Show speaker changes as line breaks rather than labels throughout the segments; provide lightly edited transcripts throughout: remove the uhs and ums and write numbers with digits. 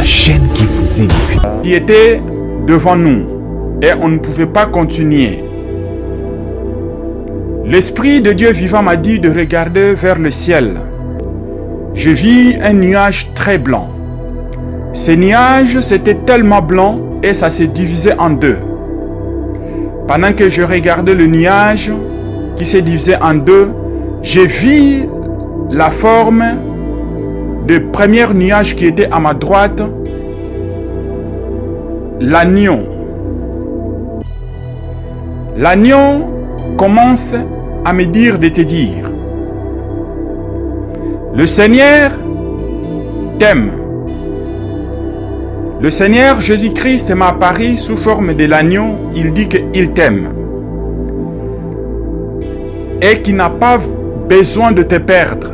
la chaîne qui vous édifie.
Qui était devant nous et on ne pouvait pas continuer. L'Esprit de Dieu vivant m'a dit de regarder vers le ciel. Je vis un nuage très blanc. Ce nuage, c'était tellement blanc et ça s'est divisé en deux. Pendant que je regardais le nuage qui s'est divisé en deux, j'ai vu la forme du premier nuage qui était à ma droite, l'agneau. L'agneau commence à me dire de te dire: le Seigneur t'aime. Le Seigneur Jésus-Christ m'a apparu sous forme de l'agneau. Il dit qu'il t'aime et qu'il n'a pas besoin de te perdre.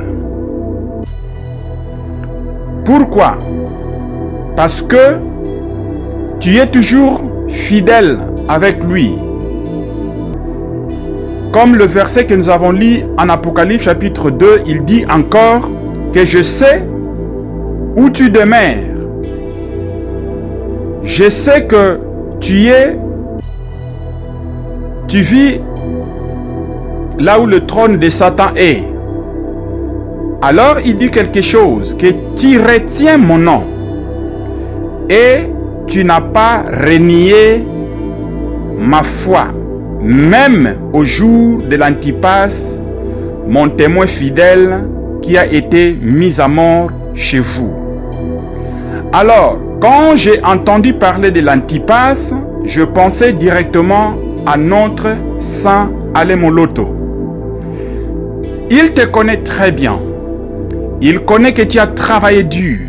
Pourquoi? Parce que tu es toujours fidèle avec lui. Comme le verset que nous avons lu en Apocalypse chapitre 2, il dit encore que je sais où tu demeures. Je sais que tu vis là où le trône de Satan est. Alors il dit quelque chose, que tu retiens mon nom et tu n'as pas renié ma foi, même au jour de l'Antipas, mon témoin fidèle qui a été mis à mort chez vous. Alors, quand j'ai entendu parler de l'Antipas, je pensais directement à notre saint Alemoloto. Il te connaît très bien. Il connaît que tu as travaillé dur.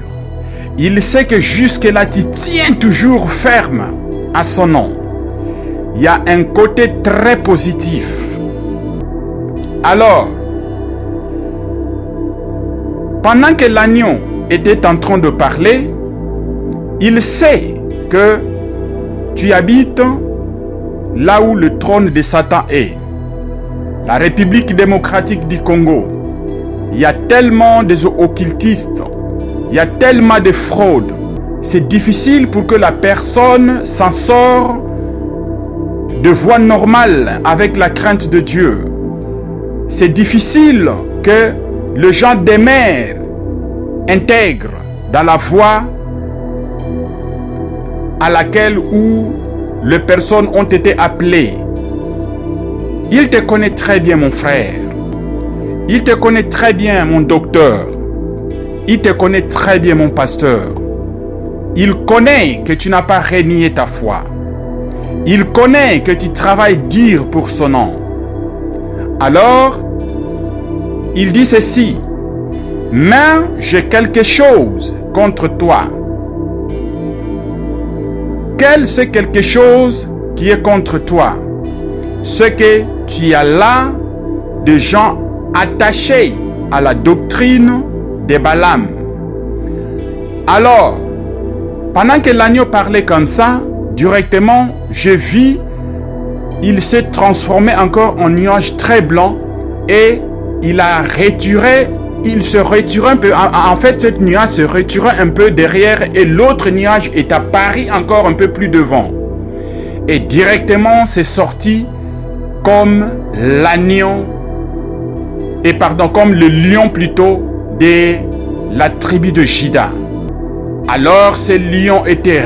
Il sait que jusque-là, tu tiens toujours ferme à son nom. Il y a un côté très positif. Alors, pendant que l'agneau était en train de parler, il sait que tu habites là où le trône de Satan est, la République démocratique du Congo. Il y a tellement des occultistes, il y a tellement de fraudes. C'est difficile pour que la personne s'en sorte de voie normale avec la crainte de Dieu. C'est difficile que les gens demeurent intègres dans la voie à laquelle où les personnes ont été appelées. Il te connaît très bien, mon frère. Il te connaît très bien, mon docteur. Il te connaît très bien, mon pasteur. Il connaît que tu n'as pas renié ta foi. Il connaît que tu travailles dur pour son nom. Alors, il dit ceci: mais j'ai quelque chose contre toi. Quel c'est quelque chose qui est contre toi? Ce que tu as là des gens attachés à la doctrine de Balaam. Alors, pendant que l'agneau parlait comme ça, directement, je vis, il s'est transformé encore en nuage très blanc et il se retirait un peu. En fait, cette nuage se retirait un peu derrière et l'autre nuage est apparu encore un peu plus devant. Et directement, c'est sorti comme l'agneau, comme le lion plutôt de la tribu de Juda. Alors, ce lion était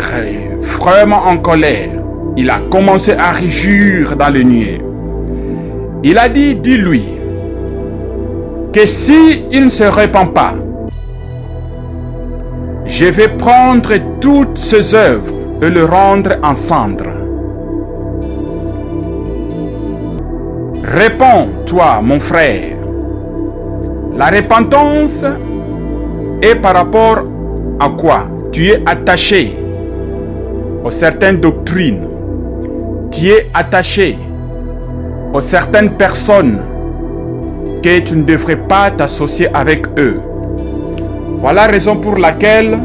vraiment en colère. Il a commencé à rugir dans le nuée. Il a dit, dis-lui, que si il ne se répand pas, je vais prendre toutes ses œuvres et le rendre en cendres. Réponds, toi, mon frère. La repentance est par rapport à quoi? Tu es attaché aux certaines doctrines. Tu es attaché aux certaines personnes que tu ne devrais pas t'associer avec eux. Voilà la raison pour laquelle,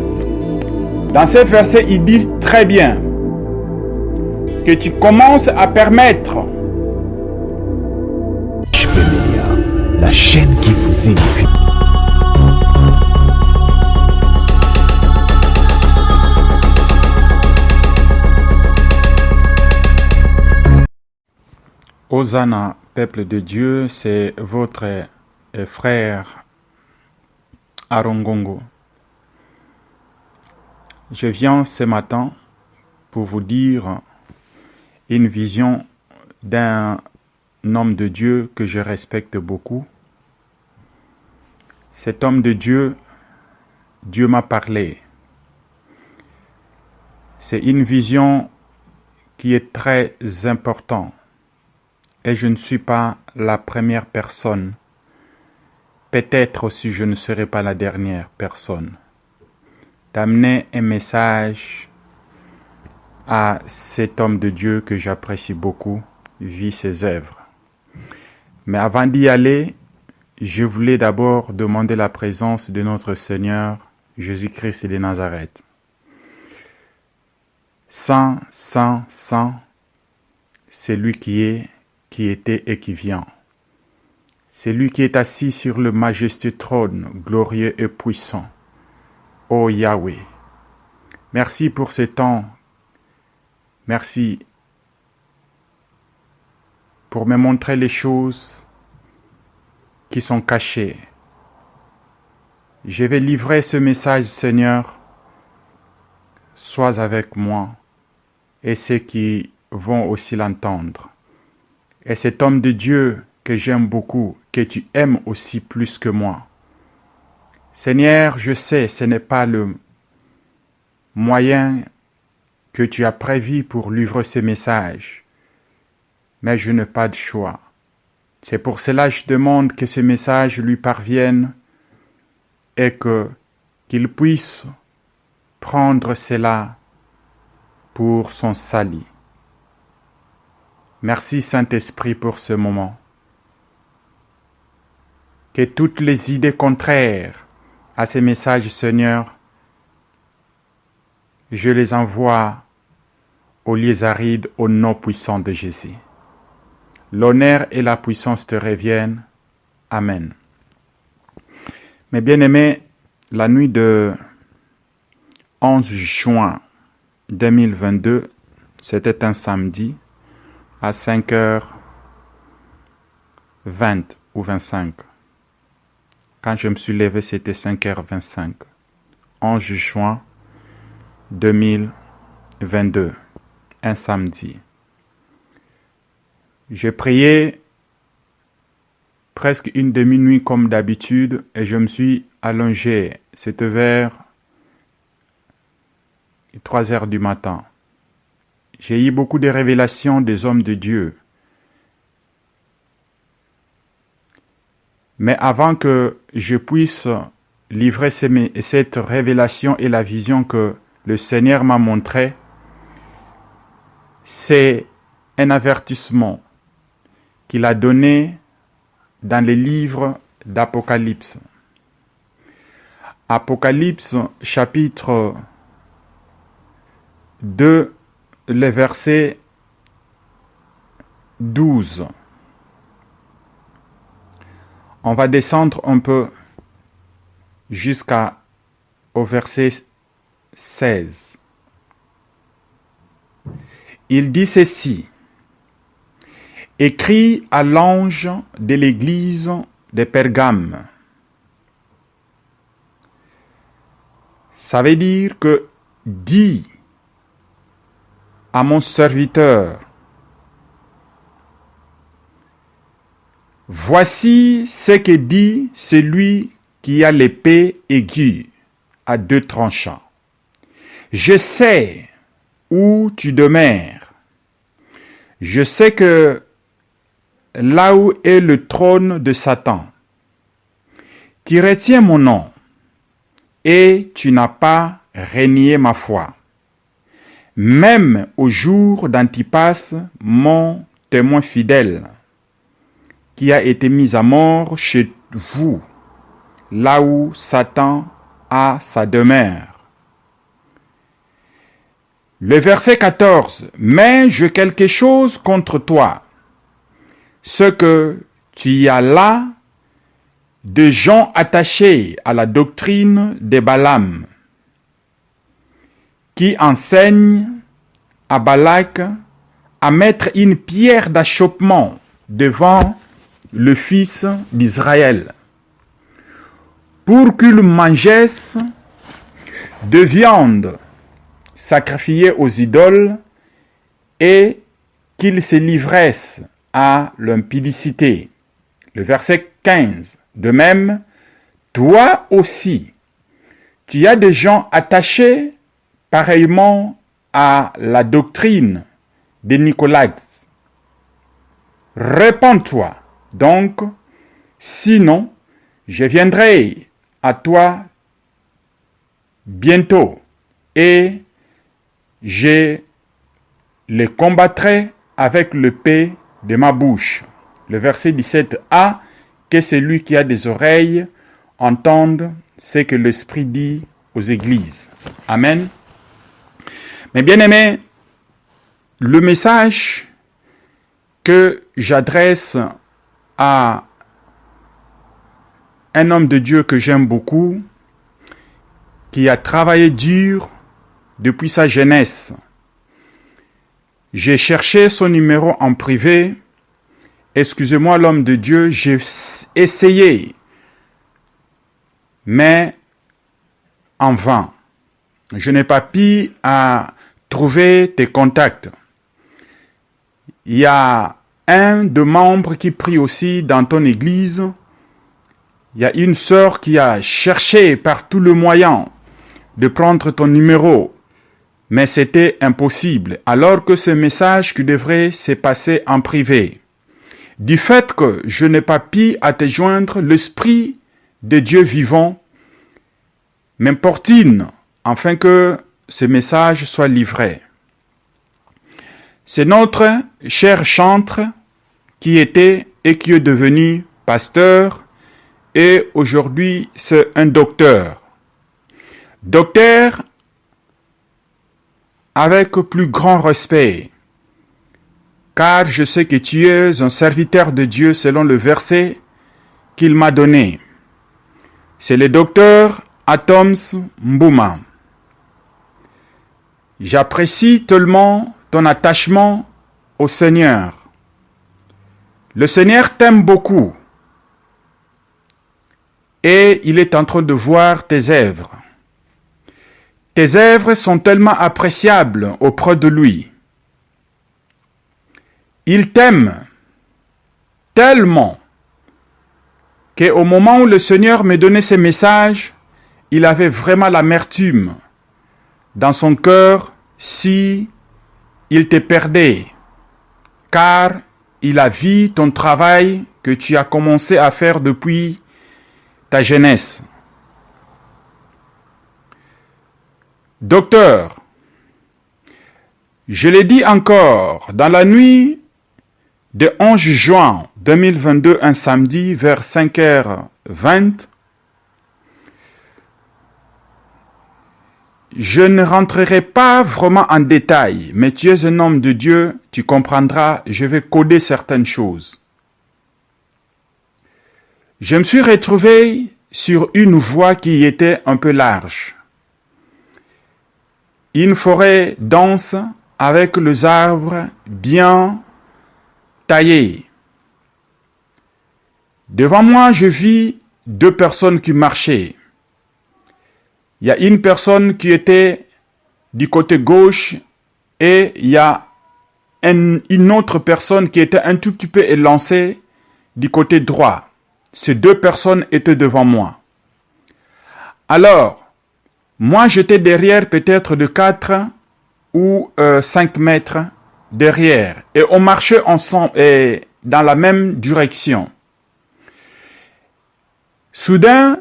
dans ces versets, ils disent très bien que tu commences à permettre
la chaîne qui vous édifie.
Hosanna, peuple de Dieu, c'est votre frère Aaron Gongo. Je viens ce matin pour vous dire une vision d'un homme de Dieu que je respecte beaucoup. Cet homme de Dieu, Dieu m'a parlé. C'est une vision qui est très importante. Et je ne suis pas la première personne. Peut-être aussi je ne serai pas la dernière personne. D'amener un message à cet homme de Dieu que j'apprécie beaucoup, vit ses œuvres. Mais avant d'y aller, je voulais d'abord demander la présence de notre Seigneur Jésus-Christ de Nazareth. Saint, saint, saint, c'est lui qui est, qui était et qui vient. C'est lui qui est assis sur le majestueux trône, glorieux et puissant. Ô Yahweh, merci pour ce temps. Merci pour me montrer les choses qui sont cachées. Je vais livrer ce message, Seigneur. Sois avec moi et ceux qui vont aussi l'entendre. Et cet homme de Dieu que j'aime beaucoup, que tu aimes aussi plus que moi. Seigneur, je sais, ce n'est pas le moyen que tu as prévu pour livrer ce message, mais je n'ai pas de choix. C'est pour cela que je demande que ce message lui parvienne et qu'il puisse prendre cela pour son salut. Merci Saint-Esprit pour ce moment. Que toutes les idées contraires à ces messages, Seigneur, je les envoie aux lieux arides au nom puissant de Jésus. L'honneur et la puissance te reviennent. Amen. Mes bien-aimés, la nuit de 11 juin 2022, c'était un samedi, à 5h20 ou 25. Quand je me suis levé, c'était 5h25. 11 juin 2022, un samedi. J'ai prié presque une demi-nuit comme d'habitude et je me suis allongé. C'était vers 3h du matin. J'ai eu beaucoup de révélations des hommes de Dieu. Mais avant que je puisse livrer cette révélation et la vision que le Seigneur m'a montrée, c'est un avertissement qu'il a donné dans les livres d'Apocalypse. Apocalypse chapitre 2, le verset 12. On va descendre un peu jusqu'au verset 16. Il dit ceci: écrit à l'ange de l'église de Pergame. Ça veut dire que dis à mon serviteur, voici ce que dit celui qui a l'épée aiguë à 2 tranchants. Je sais où tu demeures. Je sais que là où est le trône de Satan, tu retiens mon nom et tu n'as pas renié ma foi. Même au jour d'Antipas, mon témoin fidèle, qui a été mis à mort chez vous, là où Satan a sa demeure. Le verset 14. Mais j'ai quelque chose contre toi, ce que tu y as là de gens attachés à la doctrine de Balaam, qui enseigne à Balak à mettre une pierre d'achoppement devant le fils d'Israël, pour qu'ils mangeassent de viande sacrifiée aux idoles et qu'ils se livrassent à l'impudicité. Le verset 15. De même, toi aussi, tu as des gens attachés pareillement à la doctrine des Nicolaïtes. Répands-toi donc, sinon je viendrai à toi bientôt et je les combattrai avec l'épée de ma bouche. Le verset 17a, que celui qui a des oreilles entende ce que l'Esprit dit aux églises. Amen. Mais bien aimés, le message que j'adresse à un homme de Dieu que j'aime beaucoup, qui a travaillé dur depuis sa jeunesse. J'ai cherché son numéro en privé. Excusez-moi l'homme de Dieu, j'ai essayé, mais en vain. Je n'ai pas pu trouver tes contacts. Il y a un de membres qui prie aussi dans ton église. Il y a une sœur qui a cherché par tout le moyen de prendre ton numéro, mais c'était impossible, alors que ce message qui devrait se passer en privé. Du fait que je n'ai pas pu te joindre, l'Esprit de Dieu vivant m'importune afin que ce message soit livré. C'est notre cher chantre qui était et qui est devenu pasteur et aujourd'hui c'est un docteur. Docteur avec plus grand respect, car je sais que tu es un serviteur de Dieu selon le verset qu'il m'a donné. C'est le docteur Atoms Mbouma. J'apprécie tellement ton attachement au Seigneur. Le Seigneur t'aime beaucoup et il est en train de voir tes œuvres. Tes œuvres sont tellement appréciables auprès de lui. Il t'aime tellement qu'au moment où le Seigneur me donnait ces messages, il avait vraiment l'amertume dans son cœur si il te perdait, car il a vu ton travail que tu as commencé à faire depuis ta jeunesse. Docteur, je l'ai dit encore, dans la nuit de 11 juin 2022, un samedi, vers 5h20, je ne rentrerai pas vraiment en détail, mais tu es un homme de Dieu, tu comprendras, je vais coder certaines choses. Je me suis retrouvé sur une voie qui était un peu large. Une forêt dense avec les arbres bien taillés. Devant moi, je vis deux personnes qui marchaient. Il y a une personne qui était du côté gauche et il y a une autre personne qui était un tout petit peu élancée du côté droit. Ces deux personnes étaient devant moi. Alors, moi j'étais derrière peut-être de 4 ou 5 mètres derrière et on marchait ensemble et dans la même direction. Soudain,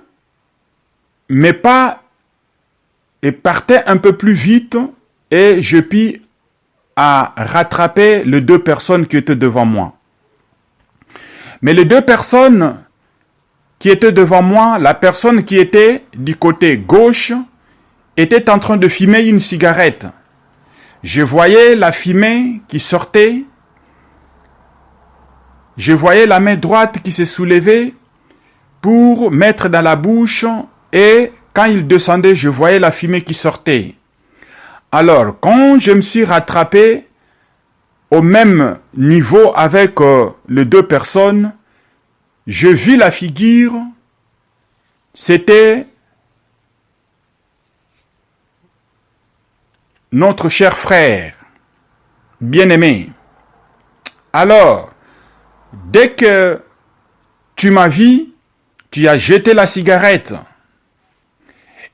mes pas partaient un peu plus vite et je pus rattraper les deux personnes qui étaient devant moi. Mais les deux personnes qui étaient devant moi, la personne qui était du côté gauche était en train de fumer une cigarette. Je voyais la fumée qui sortait. Je voyais la main droite qui se soulevait pour mettre dans la bouche et quand il descendait, je voyais la fumée qui sortait. Alors, quand je me suis rattrapé, au même niveau avec les deux personnes, je vis la figure, c'était notre cher frère, bien-aimé. Alors, dès que tu m'as vu, tu as jeté la cigarette.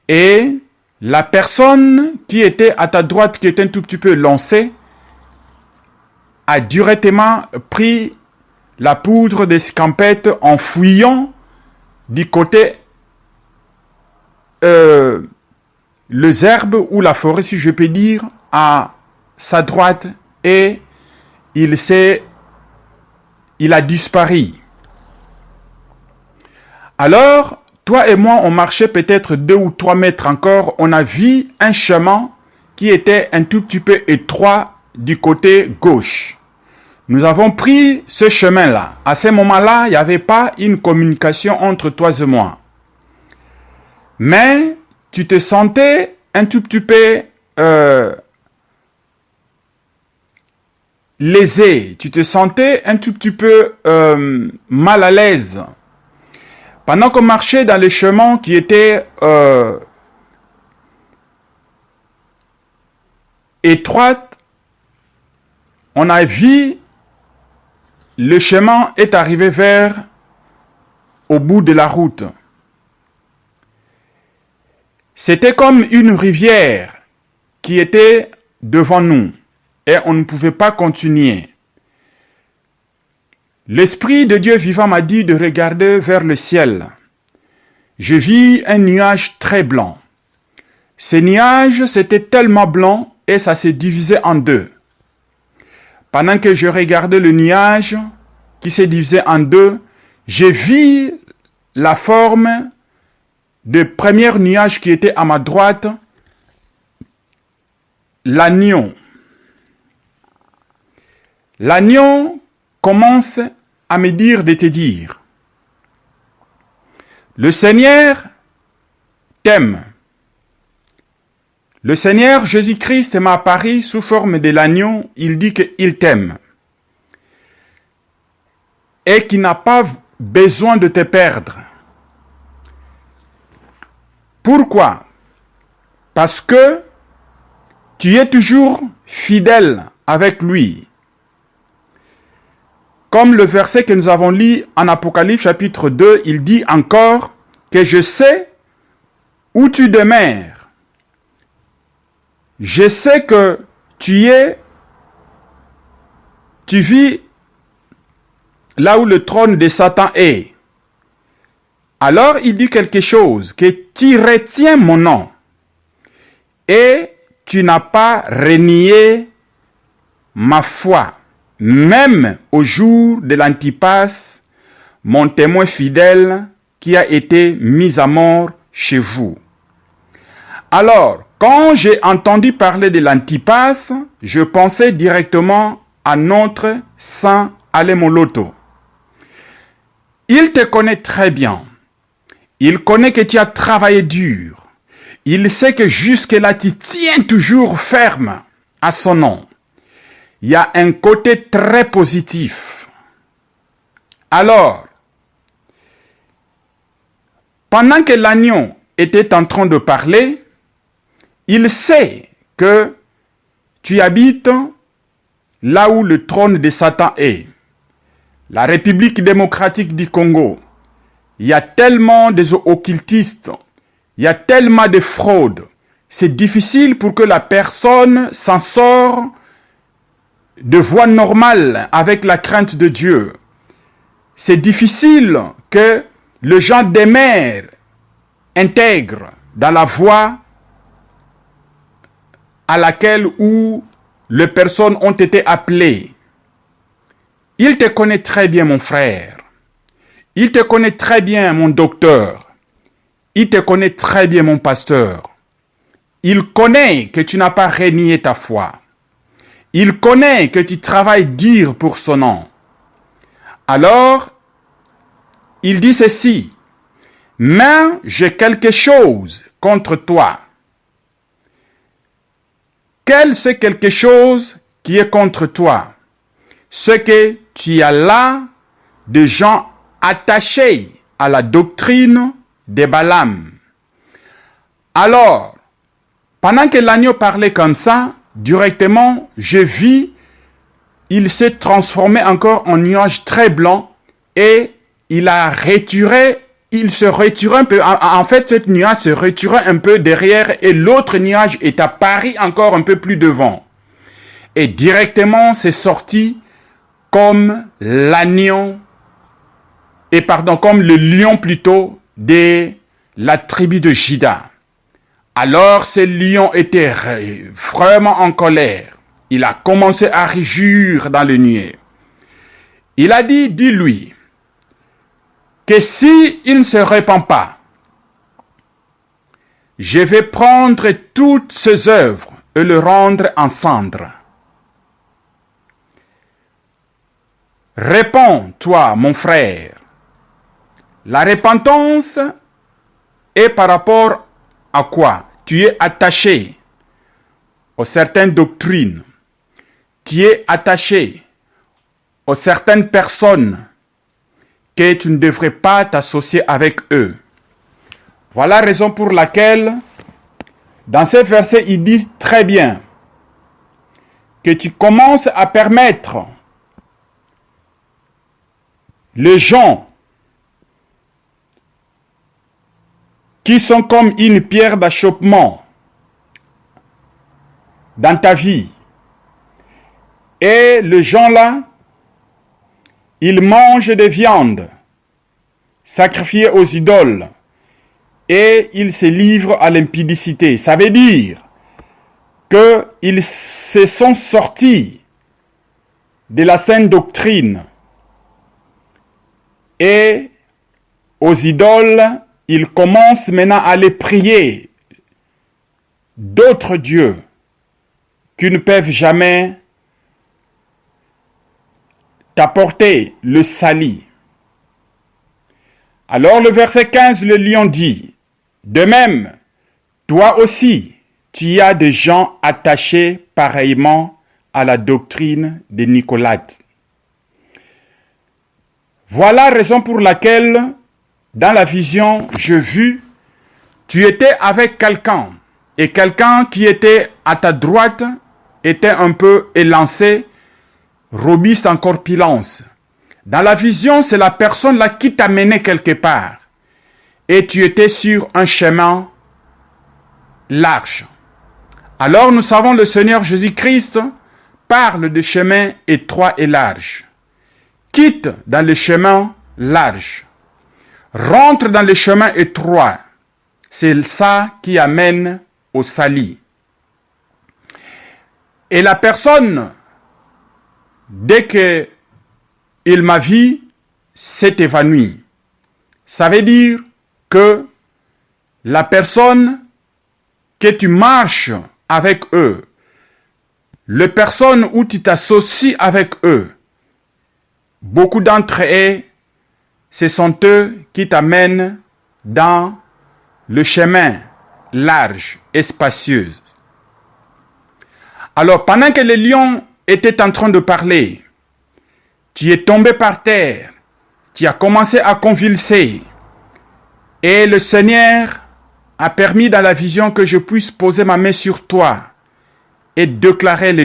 Et la personne qui était à ta droite, qui était un tout petit peu lancée, a directement pris la poudre des scampettes en fouillant du côté les herbes ou la forêt, si je peux dire, à sa droite, et il a disparu. Alors, toi et moi, on marchait peut-être 2 ou 3 mètres encore, on a vu un chemin qui était un tout petit peu étroit du côté gauche. Nous avons pris ce chemin-là. À ce moment-là, il n'y avait pas une communication entre toi et moi. Mais tu te sentais un tout petit peu lésé, tu te sentais un tout petit peu mal à l'aise. Pendant qu'on marchait dans les chemins qui étaient étroites, on a vu le chemin est arrivé vers au bout de la route. C'était comme une rivière qui était devant nous et on ne pouvait pas continuer. L'Esprit de Dieu vivant m'a dit de regarder vers le ciel. Je vis un nuage très blanc. Ce nuage, c'était tellement blanc et ça s'est divisé en deux. Pendant que je regardais le nuage qui s'est divisé en deux, j'ai vu la forme du premier nuage qui était à ma droite, l'agneau. L'agneau commence à me dire de te dire, le Seigneur t'aime. Le Seigneur Jésus-Christ m'a apparu sous forme de l'agneau, il dit qu'il t'aime. Et qu'il n'a pas besoin de te perdre. Pourquoi? Parce que tu es toujours fidèle avec lui. Comme le verset que nous avons lu en Apocalypse chapitre 2, il dit encore que je sais où tu demeures. Je sais que tu vis là où le trône de Satan est. Alors il dit quelque chose, que tu retiens mon nom et tu n'as pas renié ma foi, même au jour de l'Antipas, mon témoin fidèle qui a été mis à mort chez vous. Alors, quand j'ai entendu parler de l'Antipas, je pensais directement à notre saint Alemoloto. Il te connaît très bien. Il connaît que tu as travaillé dur. Il sait que jusque-là, tu tiens toujours ferme à son nom. Il y a un côté très positif. Alors, pendant que l'agneau était en train de parler, il sait que tu habites là où le trône de Satan est. La République démocratique du Congo. Il y a tellement d'occultistes, il y a tellement de fraudes. C'est difficile pour que la personne s'en sorte de voie normale avec la crainte de Dieu. C'est difficile que les gens demeurent intègres dans la voie à laquelle où les personnes ont été appelées. Il te connaît très bien, mon frère. Il te connaît très bien, mon docteur. Il te connaît très bien, mon pasteur. Il connaît que tu n'as pas renié ta foi. Il connaît que tu travailles dur pour son nom. Alors, il dit ceci. Mais j'ai quelque chose contre toi. Quel c'est quelque chose qui est contre toi? ce que tu as là de gens attachés à la doctrine de Balaam. Alors, pendant que l'agneau parlait comme ça, directement, je vis, il s'est transformé encore en nuage très blanc et il se retirait un peu. En fait, cette nuage se retirait un peu derrière et l'autre nuage est apparu encore un peu plus devant. Et directement, c'est sorti comme l'agneau, comme le lion plutôt de la tribu de Juda. Alors ce lion était vraiment en colère. Il a commencé à rugir dans le nuée. Il a dit, dis-lui, que si il ne se répand pas, je vais prendre toutes ses œuvres et le rendre en cendres. Réponds, toi, mon frère. La repentance est par rapport à quoi? Tu es attaché aux certaines doctrines. Tu es attaché aux certaines personnes que tu ne devrais pas t'associer avec eux. Voilà la raison pour laquelle, dans ces versets, il dit très bien que tu commences à permettre les gens qui sont comme une pierre d'achoppement dans ta vie. Et les gens-là, ils mangent des viandes sacrifiées aux idoles et ils se livrent à l'impudicité. Ça veut dire qu'ils se sont sortis de la saine doctrine et aux idoles, ils commencent maintenant à les prier d'autres dieux qui ne peuvent jamais t'apporter le salut. Alors le verset 15, le lion dit, de même, toi aussi, tu as des gens attachés pareillement à la doctrine de Nicolas. Voilà la raison pour laquelle, dans la vision, je vis, tu étais avec quelqu'un, et quelqu'un qui était à ta droite était un peu élancé, robuste en corpulence. Dans la vision, c'est la personne là qui t'a mené quelque part, et tu étais sur un chemin large. Alors nous savons le Seigneur Jésus-Christ parle de chemin étroit et large. Quitte dans le chemin large. Rentre dans le chemin étroit. C'est ça qui amène au salut. Et la personne, dès que il m'a vu, s'est évanouie. Ça veut dire que la personne que tu marches avec eux, les personnes où tu t'associes avec eux, beaucoup d'entre eux, ce sont eux qui t'amènent dans le chemin large et spacieux. Alors, pendant que le lion était en train de parler, tu es tombé par terre, tu as commencé à convulser, et le Seigneur a permis dans la vision que je puisse poser ma main sur toi et déclarer les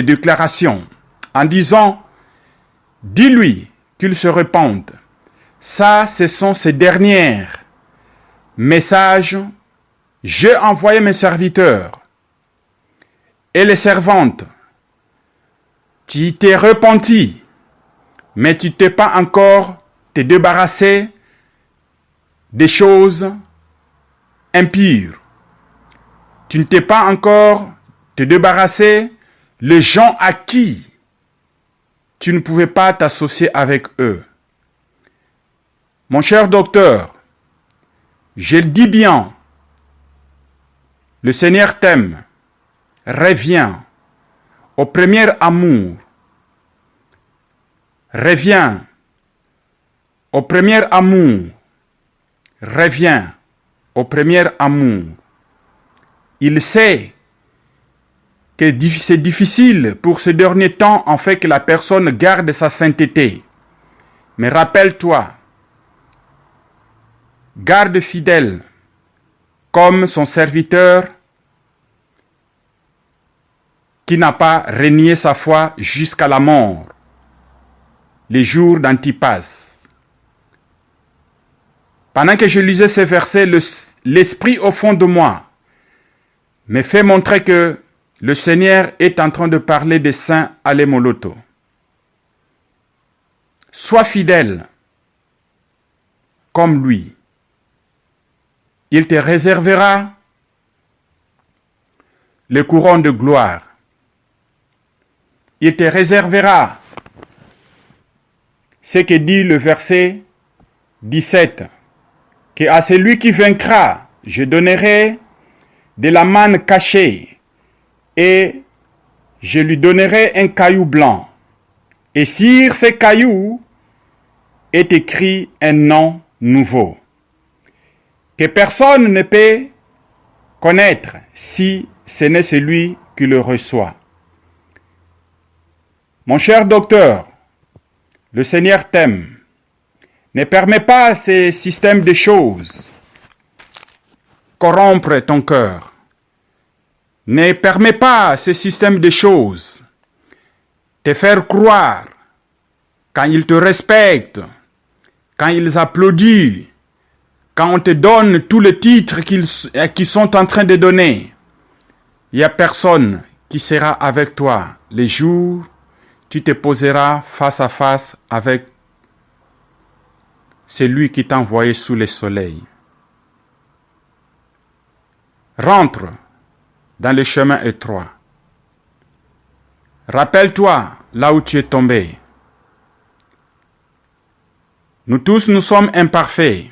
déclarations en disant, dis-lui qu'il se repente. Ça, ce sont ces derniers messages. J'ai envoyé mes serviteurs et les servantes. Tu t'es repenti, mais tu t'es pas encore te débarrassé des choses impures. Tu ne t'es pas encore te débarrassé les gens à qui tu ne pouvais pas t'associer avec eux. Mon cher docteur, je le dis bien, le Seigneur t'aime. Reviens au premier amour. Reviens au premier amour. Reviens au premier amour. Il sait que c'est difficile pour ce dernier temps en fait que la personne garde sa sainteté. Mais rappelle-toi, garde fidèle comme son serviteur qui n'a pas renié sa foi jusqu'à la mort, les jours d'Antipas. Pendant que je lisais ces versets, l'esprit au fond de moi me fait montrer que le Seigneur est en train de parler des saints Alemoloto. Sois fidèle comme lui. Il te réservera le couronne de gloire. Il te réservera ce que dit le verset 17, que à celui qui vaincra, je donnerai de la manne cachée et je lui donnerai un caillou blanc. Et sur ce caillou est écrit un nom nouveau, que personne ne peut connaître si ce n'est celui qui le reçoit. Mon cher docteur, le Seigneur t'aime. Ne permets pas ces systèmes de choses corrompre ton cœur. Ne permets pas ces systèmes de choses te faire croire, quand ils te respectent, quand ils applaudissent, quand on te donne tous les titres qu'ils sont en train de donner, il n'y a personne qui sera avec toi les jours où tu te poseras face à face avec celui qui t'a envoyé sous le soleil. Rentre dans le chemin étroit. Rappelle-toi là où tu es tombé. Nous tous, nous sommes imparfaits.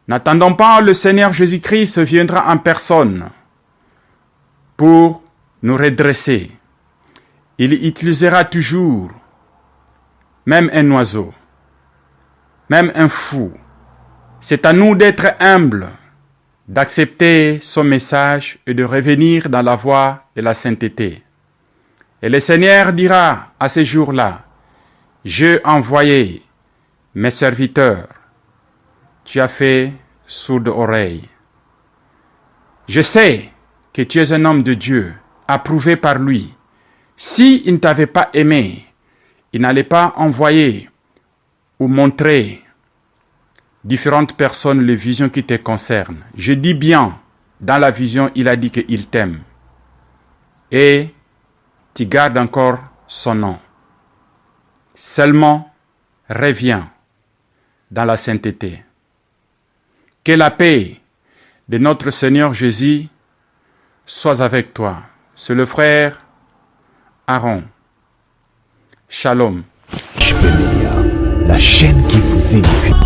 N'attendons pas le Seigneur Jésus-Christ viendra en personne pour nous redresser. Il utilisera toujours même un oiseau, même un fou. C'est à nous d'être humbles, d'accepter son message et de revenir dans la voie de la sainteté. Et le Seigneur dira à ce jour-là, j'ai envoyé mes serviteurs, tu as fait sourde oreille. Je sais que tu es un homme de Dieu, approuvé par lui. S'il ne t'avait pas aimé, il n'allait pas envoyer ou montrer différentes personnes les visions qui te concernent. Je dis bien, dans la vision, il a dit qu'il t'aime. Et tu gardes encore son nom. Seulement, reviens dans la sainteté. Que la paix de notre Seigneur Jésus soit avec toi. C'est le frère Aaron. Shalom.
HB Media, la chaîne qui vous édifie.